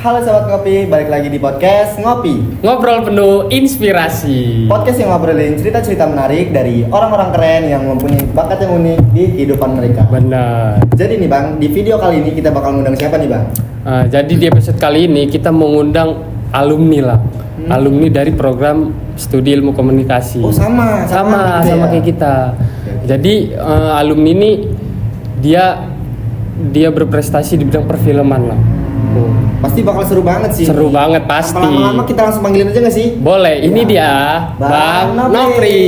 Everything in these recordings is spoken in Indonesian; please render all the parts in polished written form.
Halo Sobat Ngopi, balik lagi di podcast Ngopi. Ngobrol penuh inspirasi. Podcast yang ngobrolin cerita-cerita menarik dari orang-orang keren yang mempunyai bakat yang unik di kehidupan mereka. Benar. Jadi nih Bang, di video kali ini kita bakal ngundang siapa nih Bang? Jadi di episode kali ini kita mengundang alumni lah. Alumni dari program studi ilmu komunikasi. Oh sama gitu ya? Kayak kita. Jadi alumni ini dia berprestasi di bidang perfilman lah. Pasti bakal seru banget sih. Seru banget pasti. Lama-lama kita langsung panggilin aja nggak sih? Boleh. Ini Ya. dia Bang Nopri.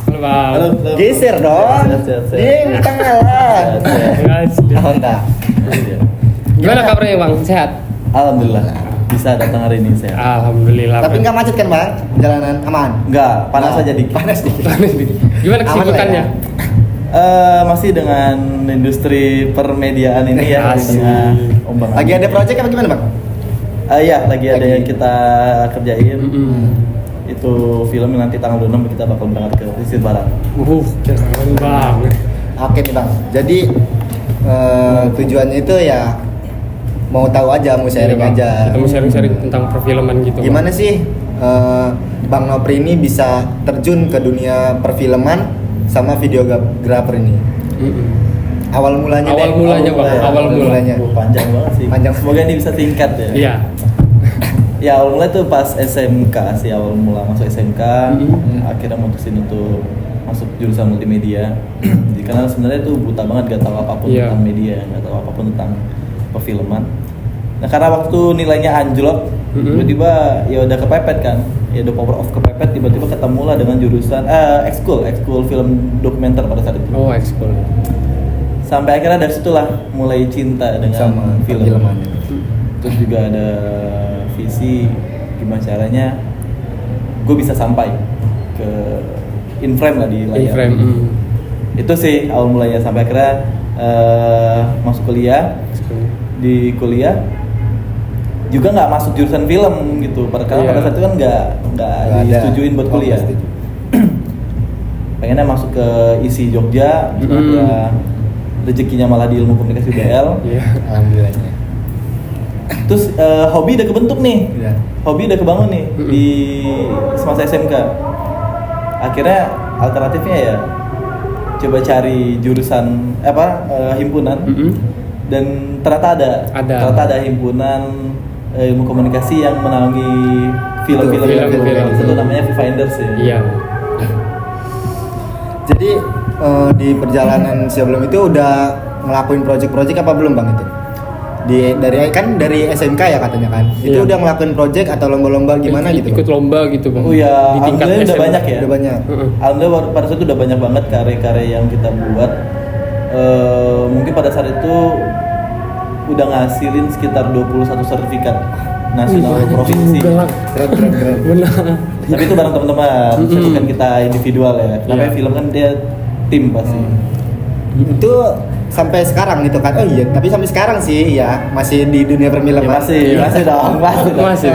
Halo Bang. Halo. Geser dong. Siap. Di tengah lah. Oh, enggak. Gimana kabarnya Bang? Sehat? Alhamdulillah bisa datang hari ini saya. Alhamdulillah. Tapi nggak macet kan Bang? Jalanan aman. Enggak, panas aja dikit. Panas dikit. Gimana Aman kesibukannya? lah Masih dengan industri permediaan ini ya, Asik. ombang. Lagi ada project apa gimana Bang? Iya, lagi ada Lagi. yang kita kerjain. Mm-mm. Itu film yang nanti tanggal 26 kita bakal berangkat ke Pesisir Barat. Keren banget. Oke nih Bang. Jadi tujuannya itu ya mau tahu aja, mau sharing Iya, Bang. aja. Kita mau sharing-sharing tentang perfilman gitu. Gimana sih Bang Nopri ini bisa terjun ke dunia perfilman sama videografer ini? Mm-mm. Awal mulanya Awal deh. mulanya, Bang. Awal mulanya. Panjang banget sih. Panjang. Semoga ini bisa singkat ya. Iya. Ya awal mulai tuh pas SMK sih, awal mula masuk SMK. Akhirnya mutusin untuk masuk jurusan multimedia. Jadi karena sebenarnya tuh buta banget, gak tahu apapun Iya. tentang media, gak tahu apapun tentang perfilman. Nah karena waktu nilainya anjlok, tiba-tiba ya udah kepepet kan, ya udah power of kepepet, tiba-tiba ketemulah dengan jurusan ekskul film dokumenter pada saat itu. Oh, ekskul. Sampai akhirnya dari situlah mulai cinta dengan Sama film. perfilman. Terus juga ada visi gimana caranya gue bisa sampai ke in frame lah di layar. In-frame. Itu sih awal mulanya, sampai akhirnya masuk kuliah. Di kuliah juga nggak masuk jurusan film gitu, karena Iya. pada saat itu kan nggak disetujuin buat kuliah. Oh, nggak setuju. Pengennya masuk ke ISI Jogja, cuma ya rezekinya malah di ilmu komunikasi UBL. Iya. Alhamdulillahnya. Terus hobi udah kebentuk nih, Iya. hobi udah kebangun nih di semasa SMK. Akhirnya alternatifnya ya coba cari jurusan himpunan. Dan ternyata ada himpunan ilmu komunikasi yang menaungi film-film Film. itu namanya Finders ya. Iya. Jadi di perjalanan sebelum itu udah ngelakuin project-project apa belum Bang itu? Dari SMK ya katanya kan. Itu Iya. udah ngelakuin project atau lomba-lomba gimana gitu? Ikut lomba gitu, Bang. Oh ya, Di tingkat alhamdulillah udah SMA. banyak ya. Udah banyak. Alhamdulillah pada saat itu udah banyak banget karya-karya yang kita buat. Mungkin pada saat itu udah ngasilin sekitar 21 sertifikat nasional provinsi. Keren. Benar. Tapi itu bareng teman-teman, bukan kita individual ya. Namanya Iya. film kan dia tim pasti. Itu sampai sekarang gitu kan? Oh iya, tapi sampai sekarang sih ya masih di dunia Ya perfilman. masih dong. Masih.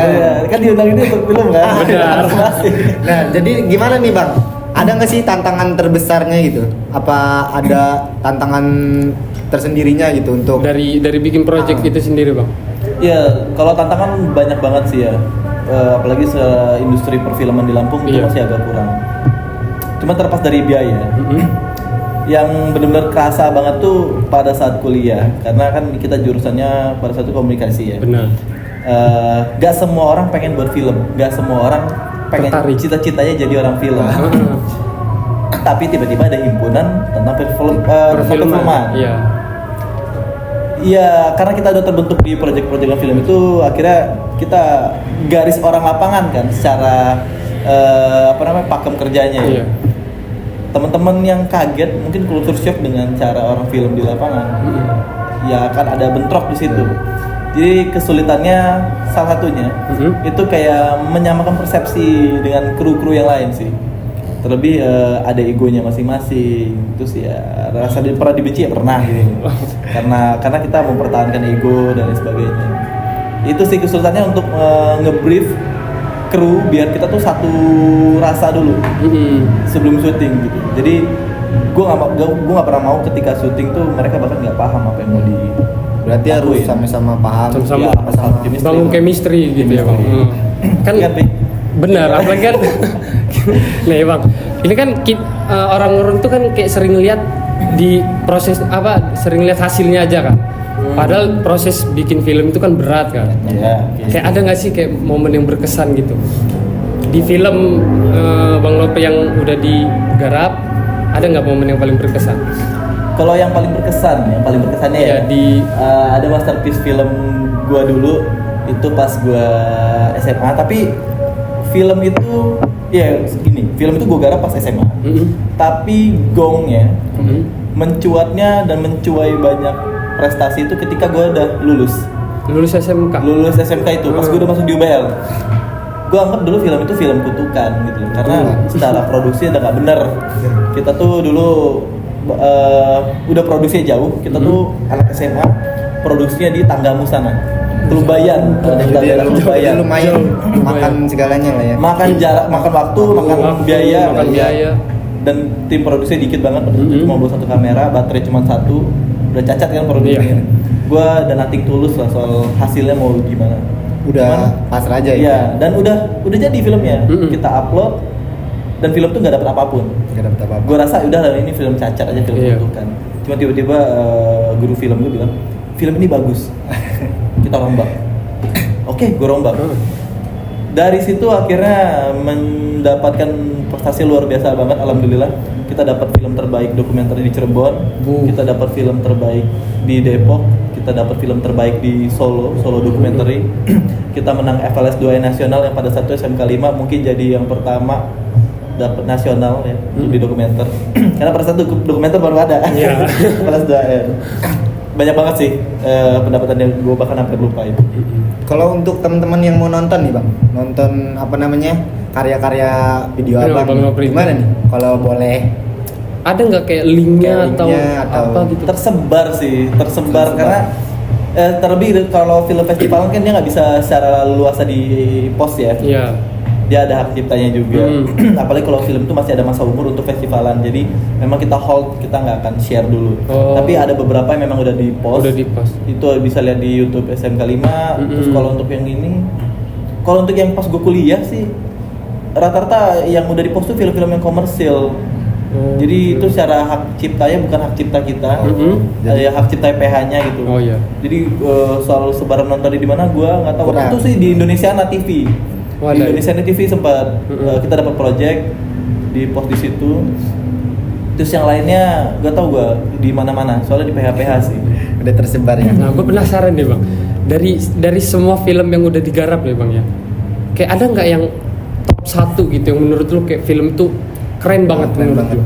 Kan diundang ini untuk film kan? Benar. Masih. Nah, jadi gimana nih Bang? Ada nggak sih tantangan terbesarnya gitu? Apa ada tantangan tersendirinya gitu untuk Dari bikin project itu sendiri, Bang. Ya, kalau tantangan banyak banget sih ya. Apalagi industri perfilman di Lampung itu Iya. masih agak kurang. Cuma terlepas dari biaya. Yang benar-benar kerasa banget tuh pada saat kuliah, karena kan kita jurusannya pada saat itu komunikasi ya. Benar. Gak semua orang pengen buat film, gak semua orang pengen Tertarik. cita-citanya jadi orang film. Tapi tiba-tiba ada himpunan tentang perfilman. Iya. Iya, karena kita udah terbentuk di proyek-proyek film itu, akhirnya kita garis orang lapangan kan secara pakem kerjanya ya. Iya. Teman-teman yang kaget mungkin culture shock dengan cara orang film di lapangan. Ya akan ada bentrok di situ. Jadi kesulitannya salah satunya itu kayak menyamakan persepsi dengan kru-kru yang lain sih. Terlebih ada egonya masing-masing. Terus ya rasa pernah dibenci ya pernah gitu. Karena kita mempertahankan ego dan lain sebagainya. Itu sih kesulitannya untuk ngebrief kru biar kita tuh satu rasa dulu sebelum syuting gitu. Jadi gue nggak pernah mau ketika syuting tuh mereka bahkan nggak paham apa yang mau di. Berarti harus lakuin. sama-sama paham. Sama-sama Ya, sama chemistry. bangun chemistry gitu ya bang. Kan Iya, Pi. benar, apalagi kan nih bang, ini kan orang-orang tuh kan kayak sering lihat di proses sering lihat hasilnya aja kan. Padahal proses bikin film itu kan berat kan. Iya. Kayak ada nggak sih kayak momen yang berkesan gitu di film Bang Lope yang udah digarap? Ada nggak momen yang paling berkesan? Kalau yang paling berkesannya Ya, ada masterpiece film gua dulu itu pas gua SMA, tapi film itu ya gini, film itu gua garap pas SMA. Tapi gongnya mencuatnya dan mencuai banyak prestasi itu ketika gua udah lulus SMK itu pas gua udah masuk di UBL. Gua anggap dulu film itu film kutukan gitu loh, karena secara produksi udah nggak bener. Kita tuh dulu udah produksinya jauh, kita tuh anak SMA produksinya di Tanggamus sana, Kelubayan, Jadi Kelubayan. lumayan makan segalanya lah ya. Makan jarak, makan waktu, makan biaya, makan biaya. dan tim produksinya dikit banget, cuma bawa satu kamera, baterai cuma satu, udah cacat kan produksinya. Gua dan nothing tulus lah soal hasilnya mau gimana. Udah pasrah aja ya. Iya, dan udah jadi filmnya. Kita upload dan film tuh nggak dapet apapun. Gak dapet apa-apa. Gue rasa udah lah ini film cacat aja, film kutukan. Cuma tiba-tiba guru film gue bilang film ini bagus, kita rombak. Oke, gue rombak. Dari situ akhirnya mendapatkan prestasi luar biasa banget, alhamdulillah. Kita dapat film terbaik dokumenter di Cirebon, kita dapat film terbaik di Depok, kita dapat film terbaik di Solo documentary. Kita menang FLS 2 nasional yang pada saat itu SMK 5 mungkin jadi yang pertama dapat nasional ya di dokumenter. Karena pada saat itu dokumenter baru ada. FLS 2 banyak banget sih pendapatan yang gue bahkan hampir lupa itu. Kalau untuk teman-teman yang mau nonton nih bang, nonton apa namanya karya-karya video abang, Bang Lope. gimana nih? Kalau boleh, Ada nggak kayak linknya atau apa gitu? Tersebar karena terlebih kalau film festival kan dia nggak bisa secara luasa di post ya. Iya. Dia ada hak ciptanya juga. Apalagi kalau film itu masih ada masa umur untuk festivalan, jadi memang kita hold, kita nggak akan share dulu. Tapi ada beberapa yang memang udah di post. Itu bisa lihat di YouTube SMK 5. Terus kalau untuk yang ini, kalau untuk yang pas gue kuliah sih rata-rata yang udah di post tuh film-film yang komersil. Jadi itu secara hak ciptanya bukan hak cipta kita, ya hak cipta PH-nya gitu. Oh iya. Jadi soal sebaran nonton di mana gue nggak tahu. Kurang. Itu sih di Indonesiana TV. Di Indonesiana TV sempat kita dapat project di post di situ. Terus yang lainnya gak tau gue di mana-mana. Soalnya di PH sih. udah tersebar ya. Nah, gue penasaran deh bang. Dari semua film yang udah digarap nih bang ya. Kayak ada nggak yang top 1 gitu yang menurut lu kayak film tuh keren banget menurut lu?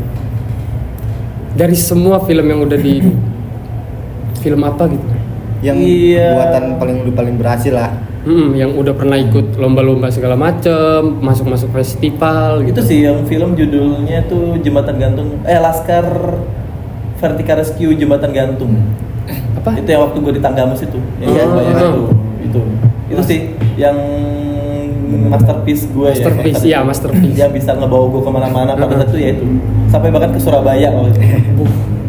Dari semua film yang udah di film apa gitu? Yang buatan paling berhasil lah. Yang udah pernah ikut lomba-lomba segala macem, masuk festival gitu. Itu sih yang film judulnya tuh Jembatan Gantung, Laskar Vertical Rescue Jembatan Gantung. Apa? Itu yang waktu gue di Tanggamus itu. Yang itu sih yang masterpiece gue ya. Masterpiece. Yang bisa ngebawa gue kemana-mana pada saat itu ya itu. Sampai bahkan ke Surabaya waktu itu.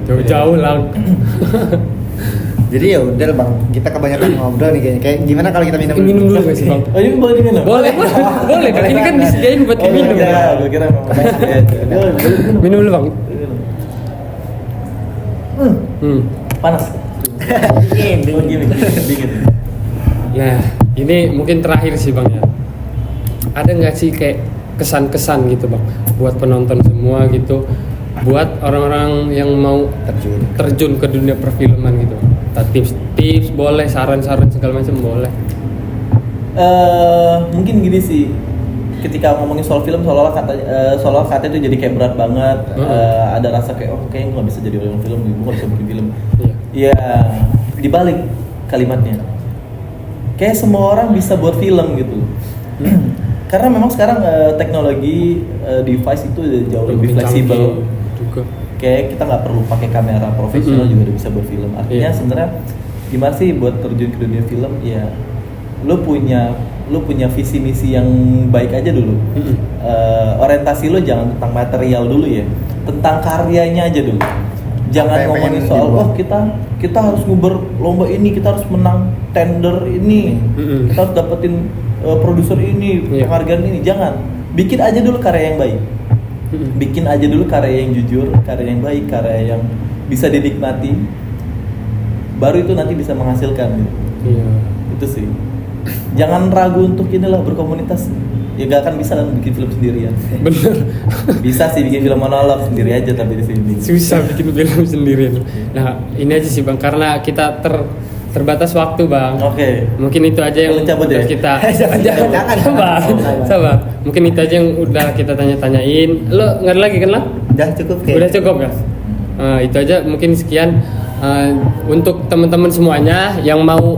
Jauh-jauh lah. Jadi ya udah bang, kita kebanyakan ngobrol nih kayaknya. Kayak gimana kalau kita minum Dulu gak sih bang? Oh ini boleh diminum? Boleh kan ini kan disediain buat minum. Ya, gue kira mau Minum dulu bang. Panas. Dingin. Nah, ini mungkin terakhir sih bang ya. Ada nggak sih kayak kesan-kesan gitu bang, buat penonton semua gitu, buat orang-orang yang mau terjun ke dunia perfilman gitu? Tips boleh, saran-saran segala macam boleh. Mungkin gini sih, ketika ngomongin soal film seolah-olah kata itu jadi kayak berat banget. Ada rasa kayak kayaknya gue nggak bisa jadi orang film, gue nggak bisa bikin film. Ya dibalik kalimatnya, kayak semua orang bisa buat film gitu. Karena memang sekarang teknologi device itu jauh lebih fleksibel. Kayak kita nggak perlu pakai kamera profesional juga udah bisa buat film. Artinya sebenarnya gimana sih buat terjun ke dunia film? Ya lu punya visi misi yang baik aja dulu. Orientasi lu jangan tentang material dulu ya. tentang karyanya aja dulu. Jangan Apa yang ngomongin pengen soal dibuat. wah kita harus nguber lomba ini, kita harus menang tender ini, kita harus dapetin produser ini, Iya. penghargaan ini. Jangan. Bikin aja dulu karya yang baik. Bikin aja dulu karya yang jujur, karya yang baik, karya yang bisa dinikmati. Baru itu nanti bisa menghasilkan gitu. Iya. Itu sih. Jangan ragu untuk inilah berkomunitas. Ya gak akan bisa kan bikin film sendirian. Bener. Bisa sih bikin film monolog sendiri aja tapi di sini. Susah bikin film sendiri. Nah, ini aja sih Bang, karena kita terbatas waktu Bang. Oke. Mungkin itu aja yang Boleh cabut udah ya? kita Jangan. sabar. Sabar. Mungkin itu aja yang udah kita tanya-tanyain. Lo nggak ada lagi kan lah? Udah cukup kayak. Udah cukup kan? Itu aja mungkin sekian untuk teman-teman semuanya yang mau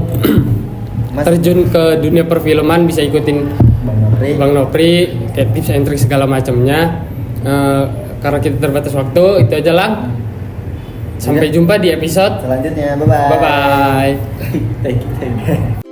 Mas- terjun ke dunia perfilman bisa ikutin Bang Nopri. Bang Nopri kayak tips and trik segala macamnya. Karena kita terbatas waktu, itu aja lah. Sampai jumpa di episode Selanjutnya, bye bye. bye bye. Thank you.